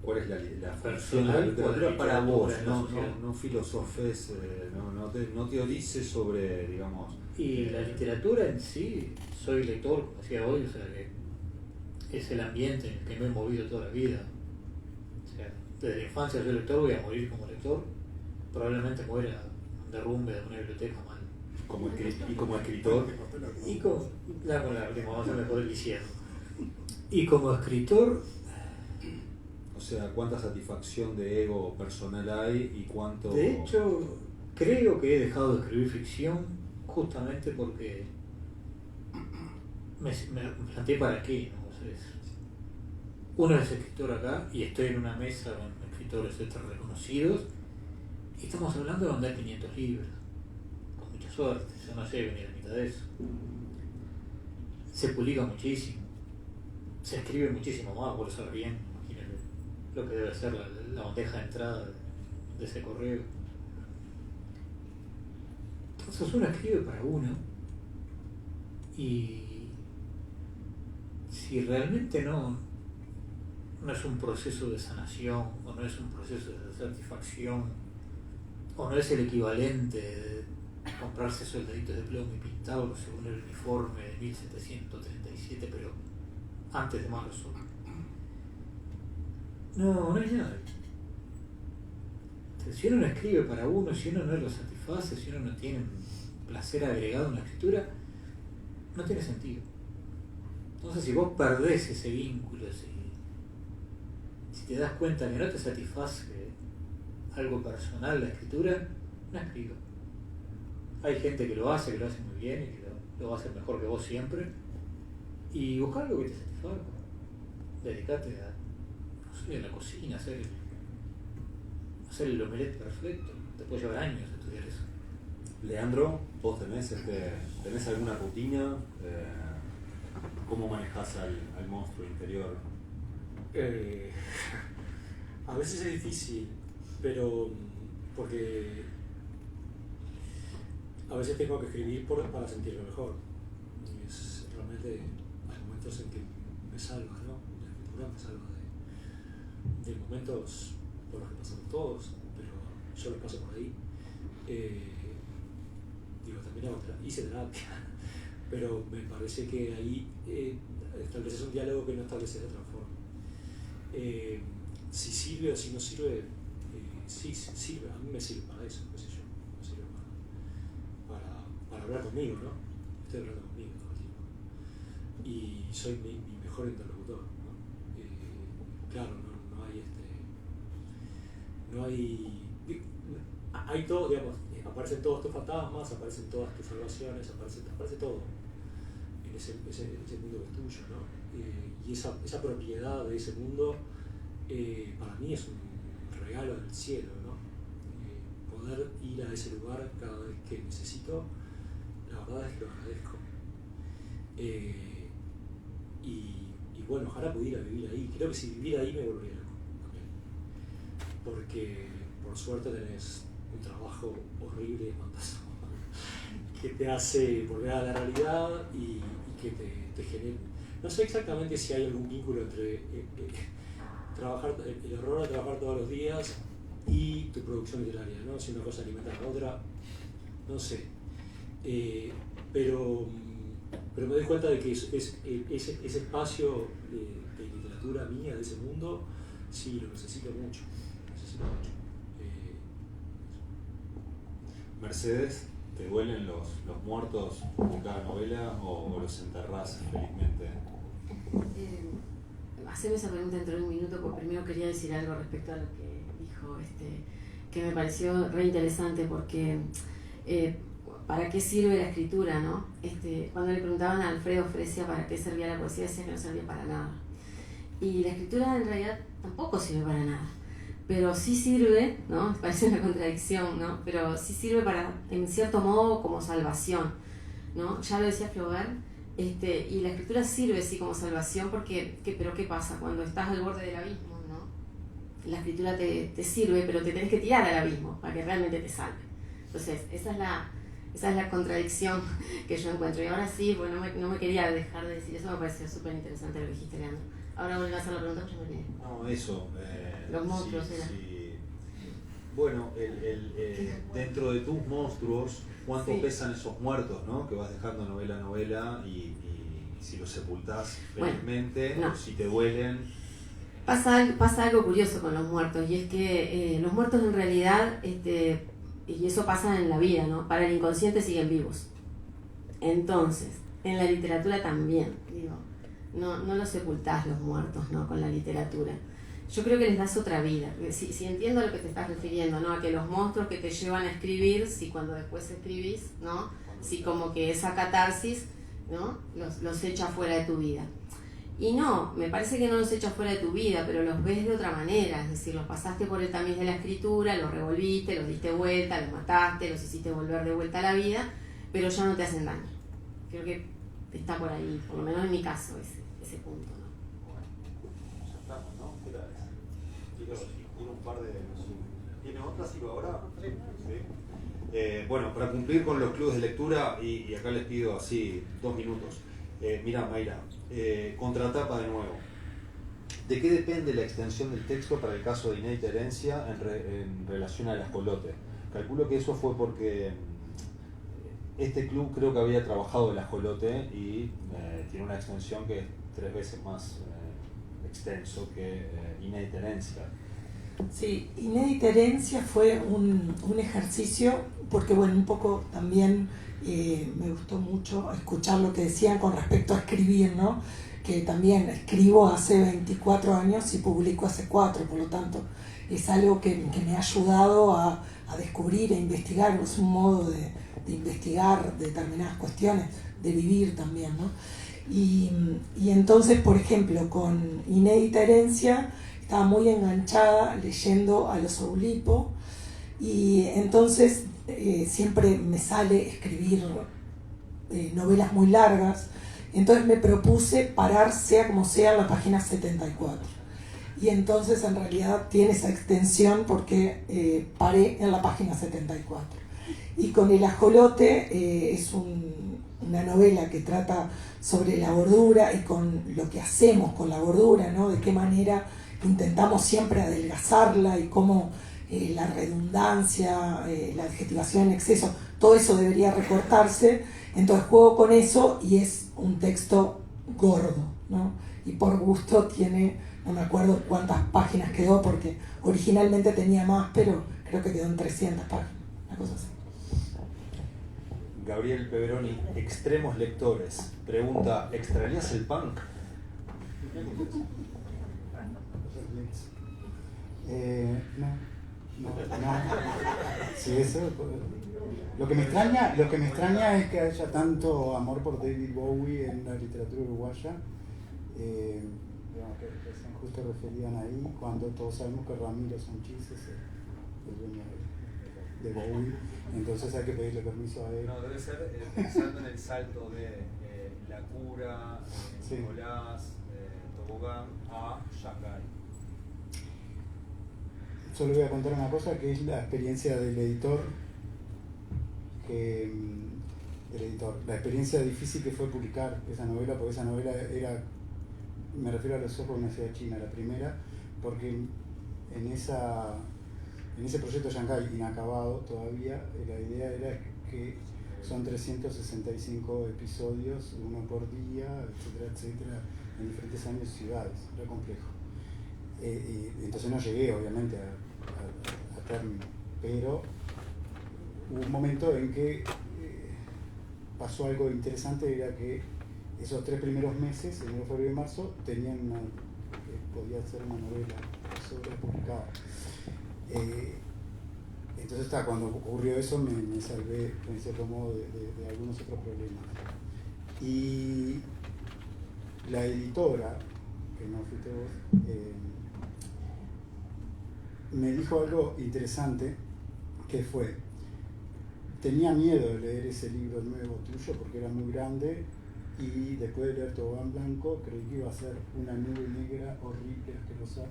¿Cuál es la función de la literatura para vos? No filosofes, no teorices sobre, digamos... Y la literatura en sí, soy lector, como decía hoy, o sea, que es el ambiente en el que me he movido toda la vida. O sea, desde la infancia soy lector, voy a morir como lector, probablemente muera en un derrumbe de una biblioteca mal. ¿Y como escritor? Y con la última, vamos a mejor diciendo. Y como escritor... O sea, ¿cuánta satisfacción de ego personal hay y cuánto...? De hecho, creo que he dejado de escribir ficción justamente porque me planteé para qué, ¿no? O sea, uno es escritor acá y estoy en una mesa con escritores reconocidos y estamos hablando de donde hay 500 libros, con mucha suerte, yo no sé venir a mitad de eso. Se publica muchísimo, se escribe muchísimo más, por eso bien, imagínense lo que debe ser la bandeja de entrada de ese correo. Entonces uno escribe para uno y si realmente no es un proceso de sanación o no es un proceso de satisfacción o no es el equivalente de comprarse soldaditos de plomo y pintarlos según el uniforme de 1737 pero antes de marzo, no hay nada. Entonces, si uno no escribe para uno, si uno no lo satisface, si uno no tiene placer agregado en la escritura, no tiene sentido. Entonces, si vos perdés ese vínculo, si te das cuenta que no te satisface algo personal la escritura, no escribas. Hay gente que lo hace muy bien y que lo va a hacer mejor que vos siempre. Y busca algo que te satisfaga. Dedicate a, no sé, a la cocina, hacer el omelette perfecto. Te puede llevar años estudiar eso. Leandro, ¿vos tenés alguna rutina? ¿Cómo manejás al monstruo interior? A veces es difícil, pero porque a veces tengo que escribir para sentirme mejor. Y es realmente hay momentos en que me salva, ¿no? La escritura me salva de momentos por los que pasamos todos, pero yo lo paso por ahí. También hice terapia, pero me parece que ahí estableces un diálogo que no estableces de otra forma. Si sirve o si no sirve, sí sirve, a mí me sirve para eso, qué sé yo, me sirve para hablar conmigo, ¿no? Estoy hablando conmigo todo el tiempo. Y soy mi mejor interlocutor, ¿no? Claro, hay todo, digamos, aparecen todos tus fantasmas, aparecen todas tus salvaciones, aparece todo en ese mundo que es tuyo, ¿no? Y esa propiedad de ese mundo para mí es un regalo del cielo, ¿no? Poder ir a ese lugar cada vez que necesito, la verdad es que lo agradezco. Y bueno, ojalá pudiera vivir ahí. Creo que si viviera ahí me volvería loco también. Porque por suerte tenés un trabajo horrible y espantoso que te hace volver a la realidad y que te genera. No sé exactamente si hay algún vínculo entre el horror de trabajar todos los días y tu producción literaria, ¿no? Si una cosa alimenta a la otra, no sé. Pero me doy cuenta de que ese espacio de literatura mía, de ese mundo, sí, lo necesito mucho. Mercedes, ¿te duelen los muertos en cada novela o los enterrás felizmente? hacerme esa pregunta dentro de un minuto, porque primero quería decir algo respecto a lo que dijo, que me pareció re interesante, porque ¿para qué sirve la escritura, no? Cuando le preguntaban a Alfredo Fresia para qué servía la poesía, decía que no servía para nada. Y la escritura en realidad tampoco sirve para nada, pero sí sirve, ¿no? Parece una contradicción, ¿no? Pero sí sirve para, en cierto modo, como salvación, ¿no? Ya lo decía Flaubert, y la escritura sirve sí como salvación, porque, pero ¿qué pasa? Cuando estás al borde del abismo, ¿no? La escritura te sirve, pero te tenés que tirar al abismo para que realmente te salve. Entonces, esa es la contradicción que yo encuentro. Y ahora sí, bueno, no me quería dejar de decir eso, me pareció súper interesante lo que dijiste, Leandro. Ahora volví a hacer la pregunta, yo me olvidé. No, eso. Los monstruos, sí, era. sí. Bueno, dentro de tus monstruos, ¿cuánto Sí. pesan esos muertos, ¿no? Que vas dejando novela a novela y si los sepultás Bueno, felizmente, no. o si te duelen. Pasa algo curioso con los muertos, y es que los muertos en realidad, y eso pasa en la vida, ¿no? Para el inconsciente siguen vivos. Entonces, en la literatura también, digo, no los sepultás los muertos, ¿no? Con la literatura. Yo creo que les das otra vida. Si entiendo a lo que te estás refiriendo, ¿no? A que los monstruos que te llevan a escribir, si cuando después escribís, ¿no? Si como que esa catarsis, ¿no? Los echa fuera de tu vida. Y no, me parece que no los echas fuera de tu vida, pero los ves de otra manera, es decir, los pasaste por el tamiz de la escritura, los revolviste, los diste vuelta, los mataste, los hiciste volver de vuelta a la vida, pero ya no te hacen daño. Creo que está por ahí, por lo menos en mi caso, ese punto, ¿no? Bueno, ya estamos, ¿no? ¿Qué tal? Tiene un par de... ¿Tiene otra? ¿Sigo ahora? Sí. Bueno, para cumplir con los clubes de lectura, y acá les pido así 2 minutos. Mira, Mayra, contratapa de nuevo. ¿De qué depende la extensión del texto para el caso de inédita herencia en relación al ajolote? Calculo que eso fue porque este club creo que había trabajado el ajolote y tiene una extensión que es 3 veces más extenso que inédita herencia. Sí, inédita herencia fue un ejercicio, porque bueno, un poco también me gustó mucho escuchar lo que decían con respecto a escribir, ¿no? Que también escribo hace 24 años y publico hace 4, por lo tanto es algo que me ha ayudado a descubrir e investigar, es un modo de investigar determinadas cuestiones, de vivir también, ¿no? Y entonces, por ejemplo, con inédita herencia estaba muy enganchada leyendo a los Oulipo, y entonces siempre me sale escribir novelas muy largas, entonces me propuse parar sea como sea en la página 74, y entonces en realidad tiene esa extensión porque paré en la página 74. Y con El ajolote es una novela que trata sobre la gordura y con lo que hacemos con la gordura, ¿no? De qué manera intentamos siempre adelgazarla y cómo la redundancia, la adjetivación en exceso, todo eso debería recortarse. Entonces juego con eso y es un texto gordo, ¿no? Y por gusto tiene, no me acuerdo cuántas páginas quedó, porque originalmente tenía más, pero creo que quedó en 300 páginas, una cosa así. Gabriel Peveroni, extremos lectores, pregunta, ¿extrañas el punk? No. Sí, eso. Lo que me extraña es que haya tanto amor por David Bowie en la literatura uruguaya. Digamos que recién justo referían ahí, cuando todos sabemos que Ramiro Sanchís es el dueño de Bowie, entonces hay que pedirle permiso a él. No, debe ser pensando en el salto de La Cura, Sí. Nicolás, Tobogán a Shanghái. Solo voy a contar una cosa, que es la experiencia del editor, la experiencia difícil que fue publicar esa novela, porque esa novela era, me refiero a Los ojos de una ciudad china, la primera, porque en ese proyecto Shanghái inacabado todavía, la idea era que son 365 episodios, uno por día, etcétera, en diferentes años y ciudades, era complejo. Entonces no llegué obviamente a término, pero hubo un momento en que pasó algo interesante, era que esos 3 primeros meses, enero, febrero y marzo, tenían que podía ser una novela sobre publicada. Entonces cuando ocurrió eso me salvé en cierto modo de algunos otros problemas. Y la editora, que no fuiste vos, me dijo algo interesante, que fue: tenía miedo de leer ese libro nuevo tuyo porque era muy grande, y después de leer Tobogán Blanco creí que iba a ser una nube negra horrible, asquerosa,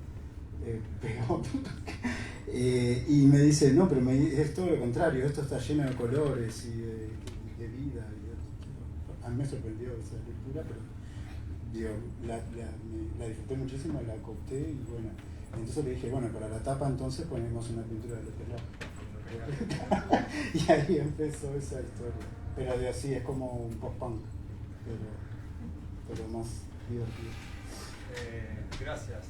peor. Y me dice, no, pero es todo lo contrario, esto está lleno de colores y de vida. A mí me sorprendió esa lectura, pero digo, la disfruté muchísimo, la copté, y bueno, entonces le dije, bueno, para la tapa entonces ponemos una pintura de Leterlac. Y ahí empezó esa historia, pero de así es como un post-punk, pero más divertido. Gracias.